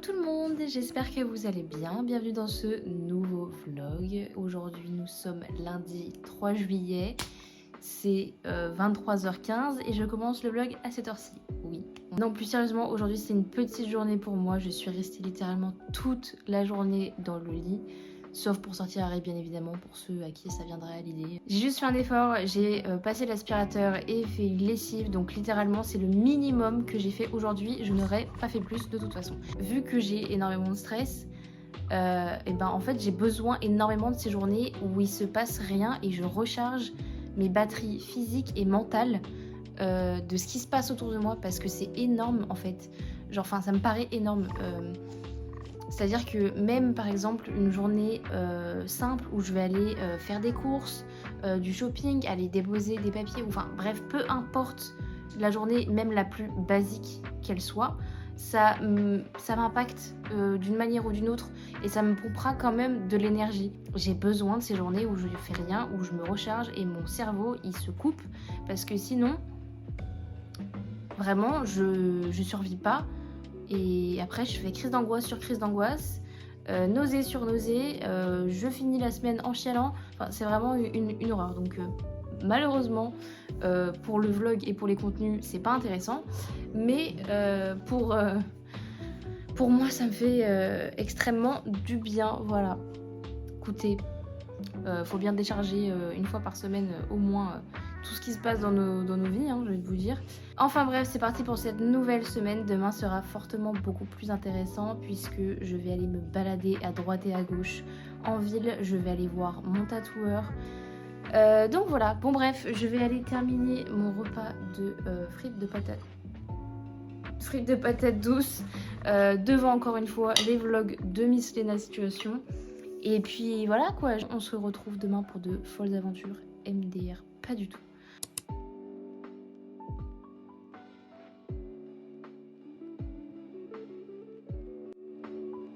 tout le monde, j'espère que vous allez bien. Bienvenue dans ce nouveau vlog. Aujourd'hui nous sommes lundi 3 juillet, c'est 23h15 et je commence le vlog à cette heure-ci. Oui. Non, plus sérieusement, aujourd'hui c'est une petite journée pour moi. Je suis restée littéralement toute la journée dans le lit. Sauf pour sortir Harry, bien évidemment, pour ceux à qui ça viendrait à l'idée. J'ai juste fait un effort, j'ai passé l'aspirateur et fait une lessive. Donc littéralement, c'est le minimum que j'ai fait aujourd'hui. Je n'aurais pas fait plus de toute façon. Vu que j'ai énormément de stress, et ben en fait, j'ai besoin énormément de ces journées où il se passe rien et je recharge mes batteries physiques et mentales de ce qui se passe autour de moi. Parce que c'est énorme en fait. Genre, enfin, ça me paraît énorme. C'est-à-dire que même par exemple une journée simple où je vais aller faire des courses, du shopping, aller déposer des papiers, enfin bref, peu importe la journée, même la plus basique qu'elle soit, ça m'impacte d'une manière ou d'une autre et ça me pompera quand même de l'énergie. J'ai besoin de ces journées où je ne fais rien, où je me recharge et mon cerveau il se coupe parce que sinon, vraiment, je survis pas. Et après, je fais crise d'angoisse sur crise d'angoisse, nausée sur nausée, je finis la semaine en chialant. Enfin, c'est vraiment une horreur. Donc, malheureusement, pour le vlog et pour les contenus, c'est pas intéressant. Mais pour moi, ça me fait extrêmement du bien. Voilà. Écoutez, faut bien décharger une fois par semaine au moins tout ce qui se passe dans nos vies, hein, je vais vous dire. Enfin bref, c'est parti pour cette nouvelle semaine. Demain sera fortement beaucoup plus intéressant puisque je vais aller me balader à droite et à gauche en ville. Je vais aller voir mon tatoueur. Donc voilà, bon bref, je vais aller terminer mon repas de frites de patates douces devant encore une fois les vlogs de Miss Lena Situation. Et puis voilà quoi, on se retrouve demain pour de folles aventures. MDR, pas du tout.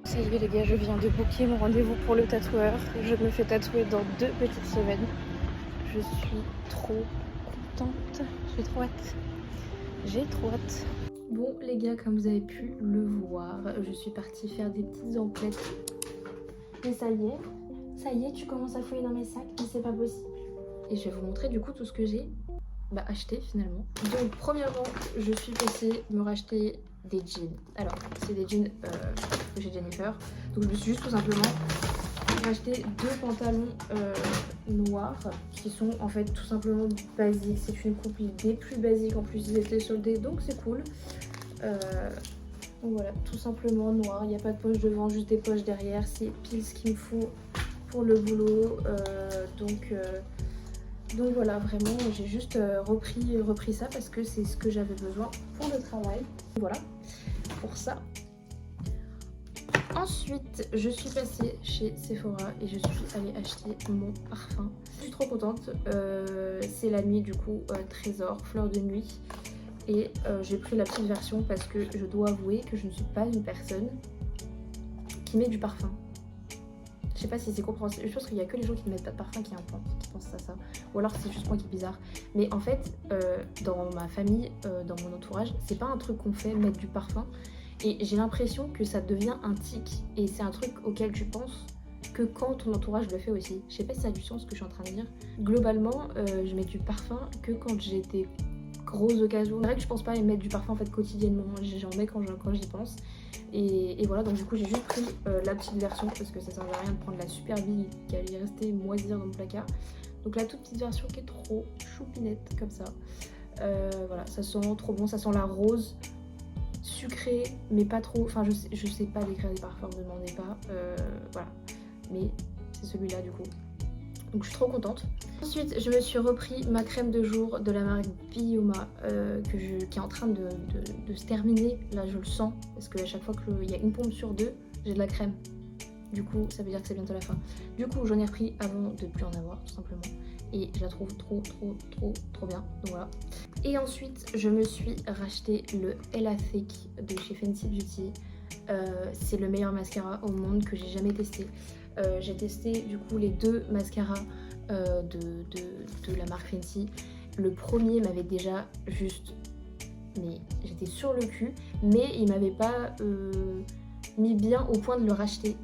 Ça y est les gars, je viens de booker mon rendez-vous pour le tatoueur. Je me fais tatouer dans 2 petites semaines. Je suis trop contente, j'ai trop hâte. J'ai trop hâte. Bon les gars, comme vous avez pu le voir, je suis partie faire des petites emplettes. Et ça y est, tu commences à fouiller dans mes sacs, mais c'est pas possible. Et je vais vous montrer du coup tout ce que j'ai acheté finalement. Donc premièrement, je suis passée me racheter des jeans. Alors, c'est des jeans que chez Jennifer. Donc je me suis juste tout simplement racheté 2 pantalons noirs qui sont en fait tout simplement basiques. C'est une coupe des plus basiques, en plus ils étaient soldés donc c'est cool. Donc voilà, tout simplement noir, il n'y a pas de poche devant, juste des poches derrière, c'est pile ce qu'il me faut pour le boulot. Donc voilà, vraiment j'ai juste repris ça parce que c'est ce que j'avais besoin pour le travail. Voilà, pour ça. Ensuite, je suis passée chez Sephora et je suis allée acheter mon parfum. Je suis trop contente, c'est la nuit du coup, Trésor, fleur de nuit. Et j'ai pris la petite version parce que je dois avouer que je ne suis pas une personne qui met du parfum. Je sais pas si c'est compréhensible, je pense qu'il y a que les gens qui ne mettent pas de parfum qui pensent à ça. Ou alors c'est juste moi qui est bizarre. Mais en fait, dans ma famille, dans mon entourage, c'est pas un truc qu'on fait, mettre du parfum. Et j'ai l'impression que ça devient un tic. Et c'est un truc auquel tu penses que quand ton entourage le fait aussi. Je sais pas si ça a du sens ce que je suis en train de dire. Globalement, je mets du parfum que quand j'ai des grosses occasions. C'est vrai que je pense pas à mettre du parfum en fait quotidiennement. J'en mets quand j'y pense. Et voilà, donc du coup j'ai juste pris la petite version parce que ça servait à rien de prendre la super bille qui allait rester moisir dans mon placard. Donc la toute petite version qui est trop choupinette comme ça. Voilà, ça sent trop bon, ça sent la rose sucrée mais pas trop. Enfin je sais pas décrire des parfums, ne me demandez pas. Voilà, mais c'est celui-là du coup. Donc je suis trop contente. Ensuite, je me suis repris ma crème de jour de la marque Bioma qui est en train de se terminer. Là, je le sens parce qu'à chaque fois qu'il y a une pompe sur 2, j'ai de la crème. Du coup, ça veut dire que c'est bientôt la fin. Du coup, j'en ai repris avant de plus en avoir, tout simplement. Et je la trouve trop bien. Donc voilà. Et ensuite, je me suis racheté le Ella Thick de chez Fenty Beauty. C'est le meilleur mascara au monde que j'ai jamais testé. J'ai testé du coup les 2 mascaras de la marque Fenty. Le premier m'avait déjà juste... mais j'étais sur le cul, mais il m'avait pas mis bien au point de le racheter.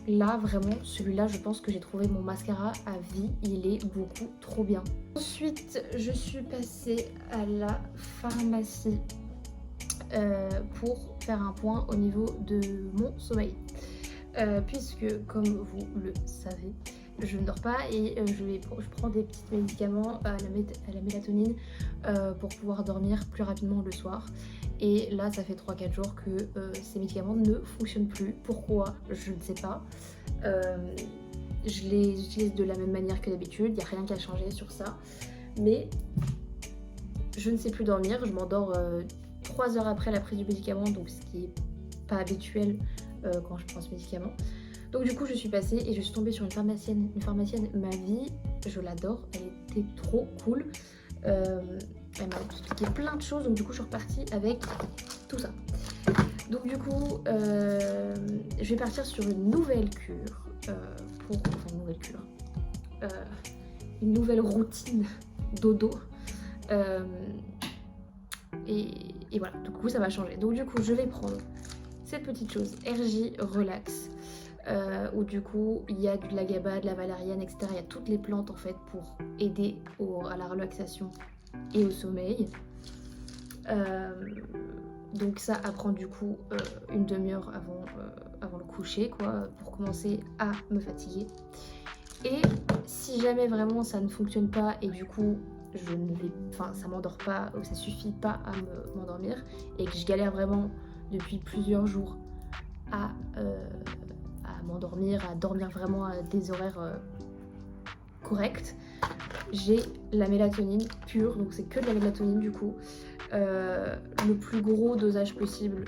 Là, vraiment, celui-là, je pense que j'ai trouvé mon mascara à vie. Il est beaucoup trop bien. Ensuite, je suis passée à la pharmacie pour faire un point au niveau de mon sommeil. Puisque, comme vous le savez, je ne dors pas et je prends des petits médicaments à la mélatonine pour pouvoir dormir plus rapidement le soir. Et là, ça fait 3-4 jours que ces médicaments ne fonctionnent plus. Pourquoi? Je ne sais pas. Je les utilise de la même manière que d'habitude, il n'y a rien qui a changé sur ça. Mais je ne sais plus dormir, je m'endors 3 heures après la prise du médicament, donc ce qui n'est pas habituel quand je prends ce médicament. Donc du coup je suis passée et je suis tombée sur une pharmacienne, ma vie, je l'adore, elle était trop cool. Elle m'a expliqué plein de choses, donc du coup je suis repartie avec tout ça. Donc du coup je vais partir sur une nouvelle cure, une nouvelle routine dodo. Et voilà, du coup ça va changer. Donc du coup je vais prendre cette petite chose, RJ Relax, où du coup il y a de la GABA, de la valériane, etc. Il y a toutes les plantes en fait pour aider à la relaxation et au sommeil. Donc ça à prendre du coup une demi-heure avant le coucher, quoi, pour commencer à me fatiguer. Et si jamais vraiment ça ne fonctionne pas et du coup ça m'endort pas ou ça suffit pas à m'endormir et que je galère vraiment depuis plusieurs jours à m'endormir, à dormir vraiment à des horaires corrects, j'ai la mélatonine pure, donc c'est que de la mélatonine du coup, le plus gros dosage possible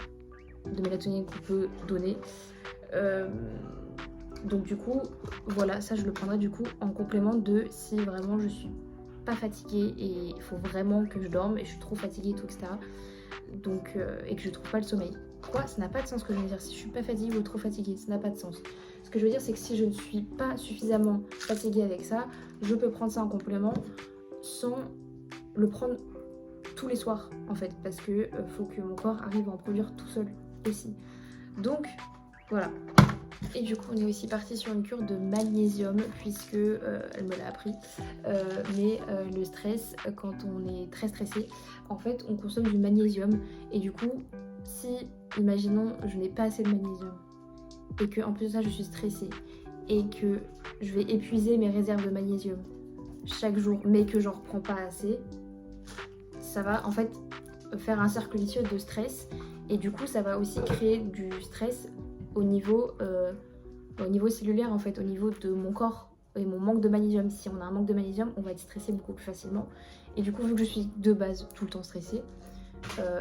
de mélatonine qu'on peut donner. Donc du coup voilà, ça je le prendrai du coup en complément de si vraiment je suis pas fatiguée et il faut vraiment que je dorme et je suis trop fatiguée et tout, etc. Donc et que je trouve pas le sommeil. Quoi, ça n'a pas de sens ce que je veux dire. Si je suis pas fatiguée ou trop fatiguée, ça n'a pas de sens. Ce que je veux dire, c'est que si je ne suis pas suffisamment fatiguée avec ça, je peux prendre ça en complément sans le prendre tous les soirs en fait, parce que faut que mon corps arrive à en produire tout seul aussi. Donc voilà. Et du coup on est aussi parti sur une cure de magnésium puisque elle me l'a appris, mais le stress, quand on est très stressé, en fait on consomme du magnésium et du coup si, imaginons, je n'ai pas assez de magnésium et que en plus de ça je suis stressée et que je vais épuiser mes réserves de magnésium chaque jour mais que j'en reprends pas assez, ça va en fait faire un cercle vicieux de stress et du coup ça va aussi créer du stress au niveau cellulaire en fait, au niveau de mon corps et mon manque de magnésium. Si on a un manque de magnésium, on va être stressé beaucoup plus facilement. Et du coup, vu que je suis de base tout le temps stressée,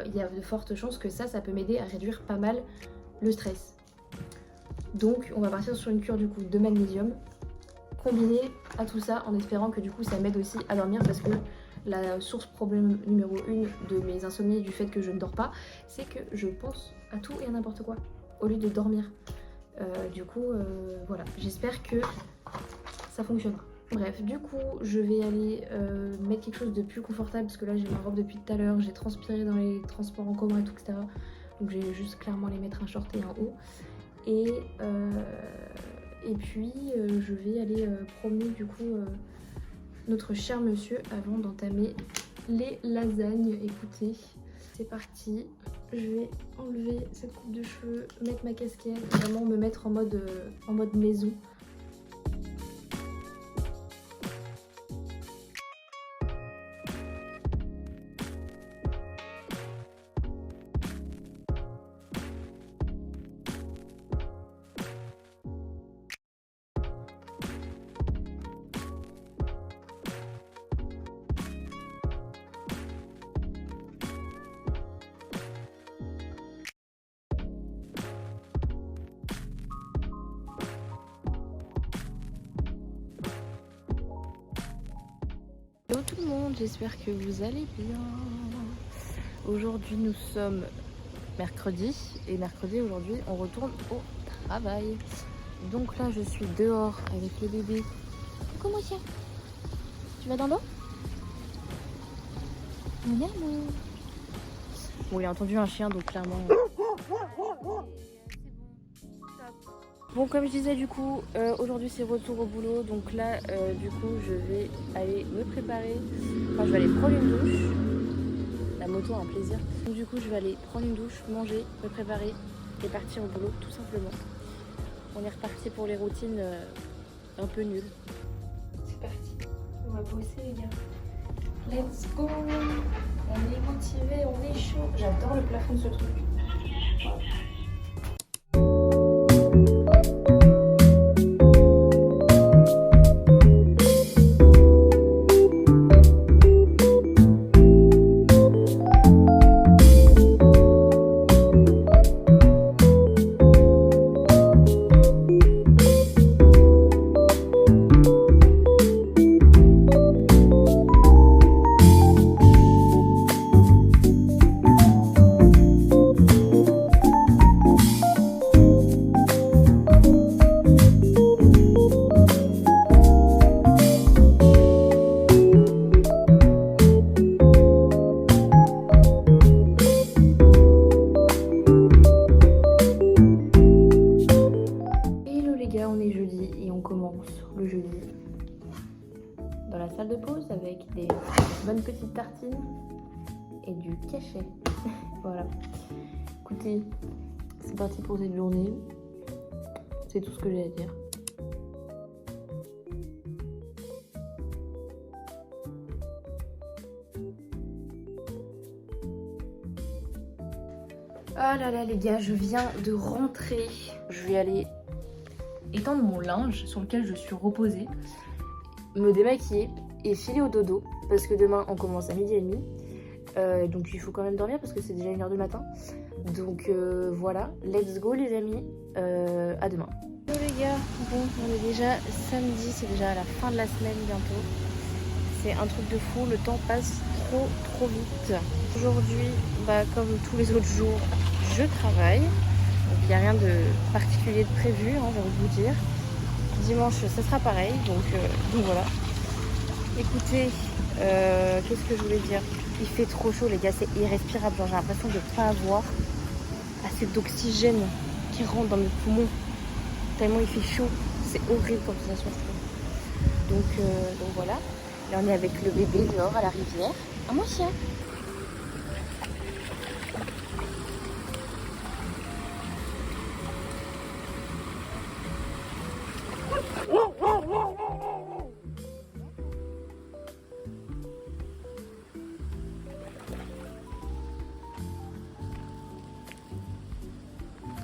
il y a de fortes chances que ça peut m'aider à réduire pas mal le stress. Donc on va partir sur une cure du coup de magnésium combinée à tout ça en espérant que du coup ça m'aide aussi à dormir parce que la source problème numéro 1 de mes insomnies, du fait que je ne dors pas, c'est que je pense à tout et à n'importe quoi au lieu de dormir. Voilà, j'espère que ça fonctionnera. Bref, du coup, je vais aller mettre quelque chose de plus confortable parce que là j'ai ma robe depuis tout à l'heure, j'ai transpiré dans les transports en commun et tout, etc. Donc j'ai juste clairement aller mettre un short et un haut. Et puis je vais aller promener du coup notre cher monsieur avant d'entamer les lasagnes. Écoutez, c'est parti. Je vais enlever cette coupe de cheveux, mettre ma casquette, vraiment me mettre en mode maison. Hello tout le monde, j'espère que vous allez bien. Aujourd'hui nous sommes mercredi et mercredi aujourd'hui on retourne au travail. Donc là je suis dehors avec le bébé. Comment ça? Tu vas dans l'eau? Mon amour. Bon, il a entendu un chien donc clairement Bon, comme je disais, du coup, aujourd'hui c'est retour au boulot. Donc là, du coup, je vais aller me préparer. Enfin, je vais aller prendre une douche. La moto a un plaisir. Donc, du coup, je vais aller prendre une douche, manger, me préparer et partir au boulot, tout simplement. On est reparti pour les routines un peu nulles. C'est parti. On va bosser, les gars. Let's go. On est motivé, on est chaud. J'adore le plafond de ce truc. Voilà. Le jeudi dans la salle de pause avec des bonnes petites tartines et du cachet. Voilà. Écoutez, c'est parti pour cette journée. C'est tout ce que j'ai à dire. Ah là là les gars, je viens de rentrer. Je vais aller étendre mon linge sur lequel je suis reposée, me démaquiller et filer au dodo parce que demain on commence à 12h30, donc il faut quand même dormir parce que c'est déjà 1h du matin. Donc voilà, let's go les amis, à demain. Hello les gars, bon on est déjà samedi, c'est déjà à la fin de la semaine bientôt. C'est un truc de fou, le temps passe trop vite. Aujourd'hui, comme tous les autres jours, je travaille. Donc il n'y a rien de particulier de prévu, hein, j'ai envie de vous dire. Dimanche, ça sera pareil, donc voilà. Écoutez, qu'est-ce que je voulais dire? Il fait trop chaud les gars, c'est irrespirable. J'ai l'impression de ne pas avoir assez d'oxygène qui rentre dans mes poumons. Tellement il fait chaud, c'est horrible comme sensation je trouve. Donc voilà. Là on est avec le bébé dehors à la rivière. Ah mon chien.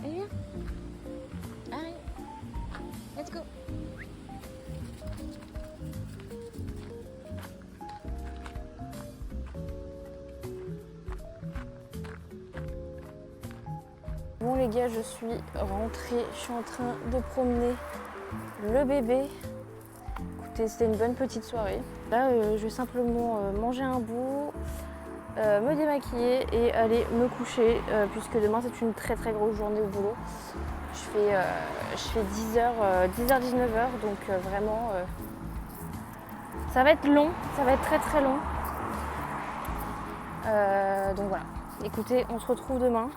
Allez viens. Allez. Let's go. Bon les gars, je suis rentrée, je suis en train de promener le bébé. Écoutez, c'était une bonne petite soirée. Là, je vais simplement manger un bout, me démaquiller et aller me coucher puisque demain c'est une très grosse journée au boulot. Je fais 10h, 19h, donc vraiment ça va être long, ça va être très long. Donc voilà, écoutez, on se retrouve demain.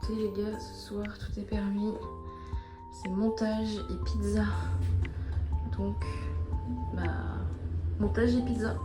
Les gars, ce soir tout est permis, c'est montage et pizza, donc montage et pizza.